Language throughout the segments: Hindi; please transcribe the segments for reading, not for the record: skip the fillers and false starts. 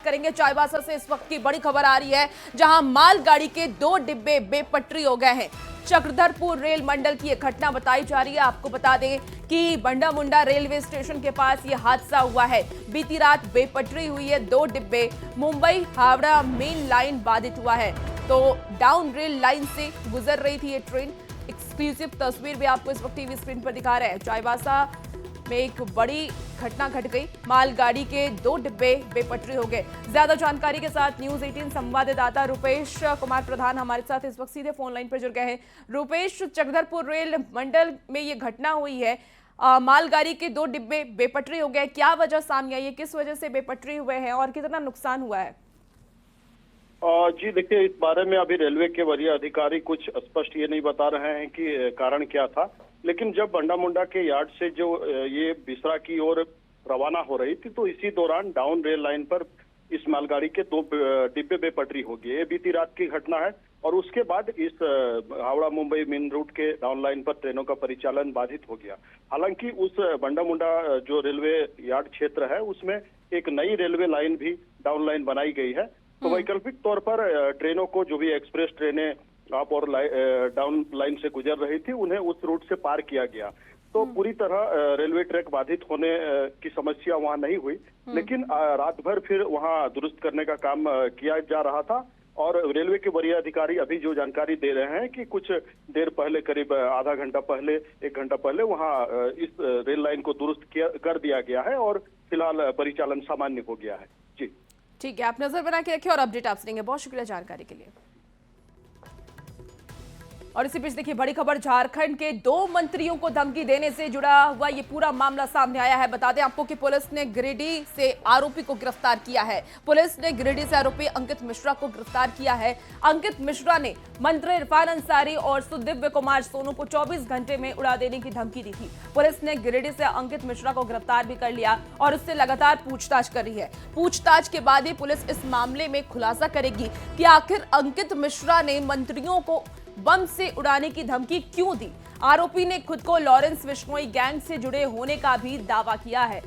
करेंगे चाईबासा से। इस वक्त की बड़ी खबर आ रही है, जहां मालगाड़ी के 2 डिब्बे बेपटरी हो गए हैं। चक्रधरपुर रेल मंडल की यह घटना बताई जा रही है। आपको बता दें कि बंडा मुंडा रेलवे स्टेशन के पास यह हादसा हुआ है। बीती रात बेपटरी हुई है, 2 डिब्बे। मुंबई हावड़ा मेन लाइन बाधित हुआ है, तो डाउन रेल लाइन से गुजर रही थी ये ट्रेन। एक्सक्लूसिव तस्वीर भी आपको इस वक्त टीवी स्क्रीन पर दिखा रहे हैं। चाईबासा में एक बड़ी घटना घट गई। मालगाड़ी के 2 डिब्बे बेपटरी हो गए। ज्यादा जानकारी के साथ न्यूज 18 संवाददाता रुपेश कुमार प्रधान हमारे साथ इस वक्त सीधे फोन लाइन पर जुड़ गए हैं। रुपेश, चक्रधरपुर रेल मंडल में ये घटना हुई है, मालगाड़ी के 2 डिब्बे बेपटरी हो गए। क्या वजह सामने आई है, किस वजह से बेपटरी हुए हैं और कितना नुकसान हुआ है? जी देखिए, इस बारे में अभी रेलवे के वरीय अधिकारी कुछ स्पष्ट ये नहीं बता रहे हैं कि कारण क्या था। लेकिन जब बंडा मुंडा के यार्ड से जो ये बिसरा की ओर रवाना हो रही थी, तो इसी दौरान डाउन रेल लाइन पर इस मालगाड़ी के 2 डिब्बे बेपटरी हो गए। ये बीती रात की घटना है और उसके बाद इस हावड़ा मुंबई मेन रूट के डाउन लाइन पर ट्रेनों का परिचालन बाधित हो गया। हालांकि उस बंडा मुंडा जो रेलवे यार्ड क्षेत्र है, उसमें एक नई रेलवे लाइन भी डाउन लाइन बनाई गई है। तो वैकल्पिक तौर पर ट्रेनों को, जो भी एक्सप्रेस ट्रेनें अप और डाउन लाइन से गुजर रही थी, उन्हें उस रूट से पार किया गया। तो पूरी तरह रेलवे ट्रैक बाधित होने की समस्या वहां नहीं हुई, लेकिन रात भर फिर वहां दुरुस्त करने का काम किया जा रहा था। और रेलवे के वरीय अधिकारी अभी जो जानकारी दे रहे हैं कि कुछ देर पहले, करीब आधा घंटा पहले, 1 घंटा पहले वहां इस रेल लाइन को दुरुस्त कर दिया गया है और फिलहाल परिचालन सामान्य हो गया है। जी ठीक है, आप नजर बना के रखिए और अपडेट आपसे देंगे। बहुत शुक्रिया जानकारी के लिए। और इसी बीच देखिए बड़ी खबर, झारखंड के 2 मंत्रियों को धमकी देने से जुड़ा हुआ ये पूरा मामला सामने आया है। बता दें आपको कि पुलिस ने गिरिडीह से आरोपी को गिरफ्तार किया है। पुलिस ने गिरिडीह से आरोपी अंकित मिश्रा को गिरफ्तार किया है। अंकित मिश्रा ने मंत्री इरफान अंसारी और सुदिव्य कुमार सोनू को 24 घंटे में उड़ा देने की धमकी दी थी। पुलिस ने गिरिडीह से अंकित मिश्रा को गिरफ्तार भी कर लिया और उससे लगातार पूछताछ कर रही है। पूछताछ के बाद ही पुलिस इस मामले में खुलासा करेगी कि आखिर अंकित मिश्रा ने मंत्रियों को बम से उड़ाने की धमकी क्यों दी। आरोपी ने खुद को लॉरेंस बिश्नोई गैंग से जुड़े होने का भी दावा किया है।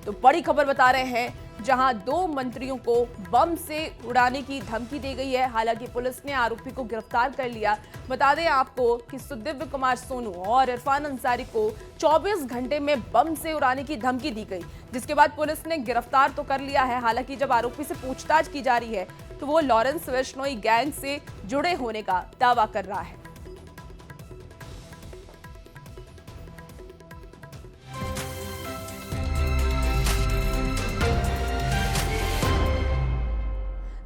तो बड़ी खबर बता रहे हैं, जहां 2 मंत्रियों को बम से उड़ाने की धमकी दी गई है। हालांकि पुलिस ने आरोपी को गिरफ्तार कर लिया। बता दें आपको कि सुदिव्य कुमार सोनू और इरफान अंसारी को 24 घंटे में बम से उड़ाने की धमकी दी गई, जिसके बाद पुलिस ने गिरफ्तार तो कर लिया है। हालांकि जब आरोपी से पूछताछ की जा रही है तो वो लॉरेंस बिश्नोई गैंग से जुड़े होने का दावा कर रहा है।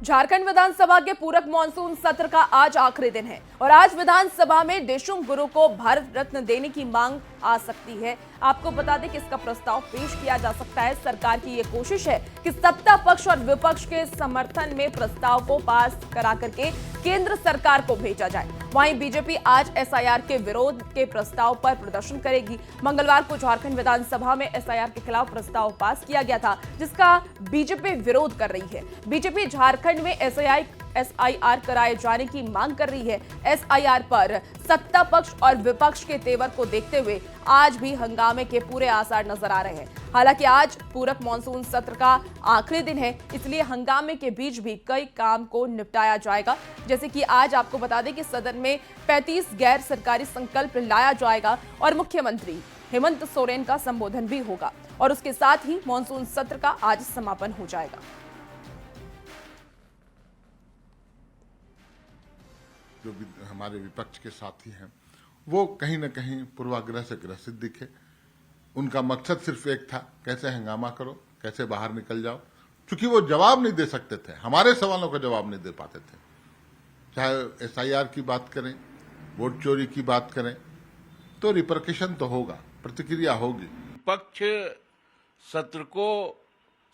झारखंड विधानसभा के पूरक मॉनसून सत्र का आज आखिरी दिन है और आज विधानसभा में देशुम गुरु को भारत रत्न देने की मांग आ सकती है। आपको बता दें कि इसका प्रस्ताव पेश किया जा सकता है। सरकार की यह कोशिश है कि सत्ता पक्ष और विपक्ष के समर्थन में प्रस्ताव को पास करा करके केंद्र सरकार को भेजा जाए। वहीं बीजेपी आज एसआईआर के विरोध के प्रस्ताव पर प्रदर्शन करेगी। मंगलवार को झारखंड विधानसभा में एसआईआर के खिलाफ प्रस्ताव पास किया गया था, जिसका बीजेपी विरोध कर रही है। बीजेपी झारखंड में एसआईआर कराए जाने की मांग कर रही है। एसआईआर पर सत्ता पक्ष और विपक्ष के तेवर को देखते हुए आज भी हंगामे के पूरे आसार नजर आ रहे हैं। हालांकि आज पूरक मॉनसून सत्र का आखिरी दिन है, इसलिए हंगामे के बीच भी कई काम को निपटाया जाएगा। जैसे कि आज आपको बता दें कि सदन में 35 गैर सरकारी संकल्प लाया जाएगा और मुख्यमंत्री हेमंत सोरेन का संबोधन भी होगा और उसके साथ ही मॉनसून सत्र का आज समापन हो जाएगा। जो हमारे विपक्ष के साथी हैं, वो कहीं न कहीं पूर्वाग्रह से ग्रसित दिखे। उनका मकसद सिर्फ एक था, कैसे हंगामा करो, कैसे बाहर निकल जाओ। क्योंकि वो जवाब नहीं दे सकते थे, हमारे सवालों का जवाब नहीं दे पाते थे। चाहे एसआईआर की बात करें, वोट चोरी की बात करें, तो रिपरकशन तो होगा, प्रतिक्रिया होगी। विपक्ष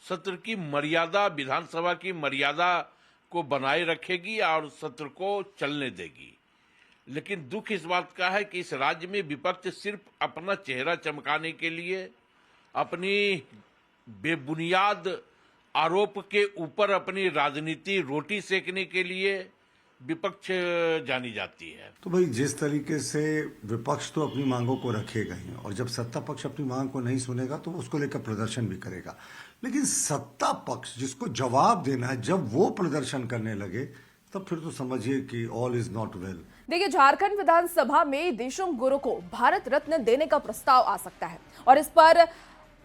सत्र की मर्यादा, विधानसभा की मर्यादा को बनाए रखेगी और सत्र को चलने देगी। लेकिन दुख इस बात का है कि इस राज्य में विपक्ष सिर्फ अपना चेहरा चमकाने के लिए, अपनी बेबुनियाद आरोप के ऊपर अपनी राजनीति रोटी सेकने के लिए विपक्ष जानी जाती है। तो भाई जिस तरीके से विपक्ष तो अपनी मांगों को रखेगा ही, और जब सत्ता पक्ष अपनी मांग को नहीं सुनेगा तो उसको लेकर प्रदर्शन भी करेगा। लेकिन सत्ता पक्ष जिसको जवाब देना है, जब वो प्रदर्शन करने लगे तब फिर तो समझिए कि ऑल इज नॉट वेल। देखिए, झारखंड विधानसभा में देशम गुरु को भारत रत्न देने का प्रस्ताव आ सकता है और इस पर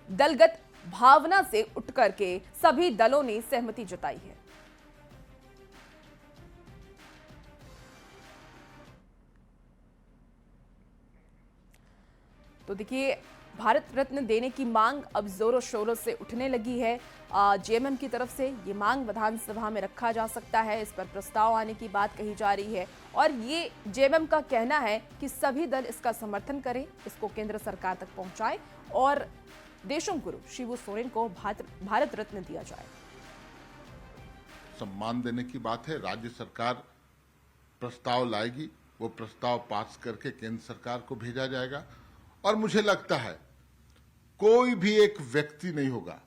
दलगत भावना से उठ करके सभी दलों ने सहमति जताई है। तो देखिए, भारत रत्न देने की मांग अब जोरों शोरों से उठने लगी है। जेएमएम की तरफ से ये मांग विधानसभा में रखा जा सकता है, इस पर प्रस्ताव आने की बात कही जा रही है और ये जेएमएम का कहना है कि सभी दल इसका समर्थन करें, इसको केंद्र सरकार तक पहुंचाएं और देशम गुरु शिबू सोरेन को भारत रत्न दिया जाए। सम्मान देने की बात है। राज्य सरकार प्रस्ताव लाएगी, वो प्रस्ताव पास करके केंद्र सरकार को भेजा जाएगा और मुझे लगता है कोई भी एक व्यक्ति नहीं होगा,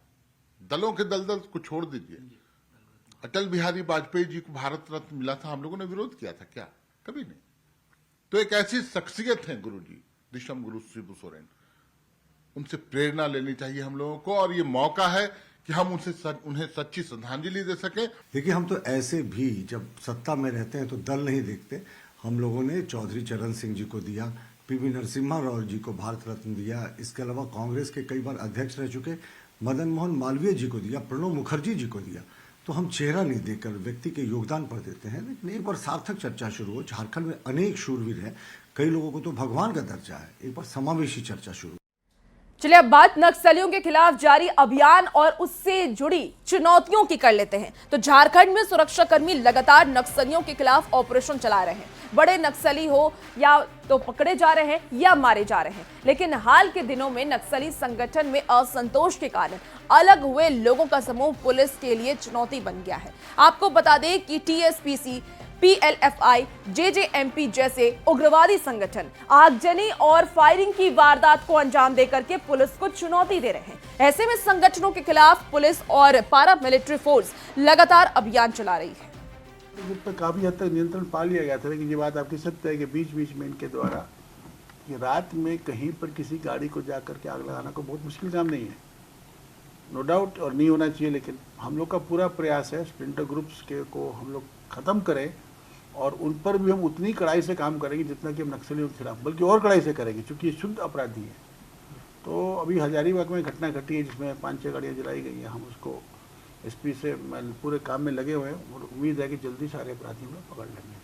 दलों के दलदल को छोड़ दीजिए, अटल बिहारी वाजपेयी जी को भारत रत्न मिला था, हम लोगों ने विरोध किया था क्या? कभी नहीं। तो एक ऐसी शख्सियत है गुरु जी, देशम गुरु शिबू सोरेन, उनसे प्रेरणा लेनी चाहिए हम लोगों को और ये मौका है कि हम उन्हें सच्ची श्रद्धांजलि दे सके। देखिए, हम तो ऐसे भी जब सत्ता में रहते हैं तो दल नहीं देखते। हम लोगों ने चौधरी चरण सिंह जी को दिया, पीवी नरसिम्हा राव जी को भारत रत्न दिया, इसके अलावा कांग्रेस के कई बार अध्यक्ष रह चुके मदन मोहन मालवीय जी को दिया, प्रणब मुखर्जी जी को दिया। तो हम चेहरा नहीं देकर व्यक्ति के योगदान पर देते हैं। लेकिन एक बार सार्थक चर्चा शुरू हो, झारखंड में अनेक शूरवीर हैं, कई लोगों को तो भगवान का दर्जा है, एक बार समावेशी चर्चा शुरू। चलिए, अब बात नक्सलियों के खिलाफ जारी अभियान और उससे जुड़ी चुनौतियों की कर लेते हैं। तो झारखंड में सुरक्षाकर्मी लगातार नक्सलियों के खिलाफ ऑपरेशन चला रहे हैं। बड़े नक्सली हो या तो पकड़े जा रहे हैं या मारे जा रहे हैं। लेकिन हाल के दिनों में नक्सली संगठन में असंतोष के कारण अलग हुए लोगों का समूह पुलिस के लिए चुनौती बन गया है। आपको बता दें कि टीएसपीसी, पीएलएफआई, जेजेएमपी जैसे उग्रवादी संगठन आगजनी और फायरिंग की वारदात को अंजाम देकर के पुलिस को चुनौती दे रहे हैं। ऐसे में संगठनों के खिलाफ पुलिस और पारा मिलिट्री फोर्स लगातार अभियान चला रही है। जिस पर काफ़ी हद तक नियंत्रण पा लिया गया था, लेकिन ये बात आपकी सत्य है कि बीच बीच में इनके द्वारा ये रात में कहीं पर किसी गाड़ी को जाकर के आग लगाना को बहुत मुश्किल काम नहीं है, नो डाउट, और नहीं होना चाहिए। लेकिन हम लोग का पूरा प्रयास है स्प्लिंटर ग्रुप्स के को हम लोग ख़त्म करें और उन पर भी हम उतनी कड़ाई से काम करेंगे जितना कि हम नक्सलियों के खिलाफ, बल्कि और कड़ाई से करेंगे, क्योंकि ये शुद्ध अपराधी है। तो अभी हजारीबाग में घटना घटी है जिसमें 5-6 गाड़ियाँ जलाई गई हैं। हम उसको एसपी से पूरे काम में लगे हुए हैं और उम्मीद है कि जल्दी सारे अपराधियों को पकड़ लेंगे।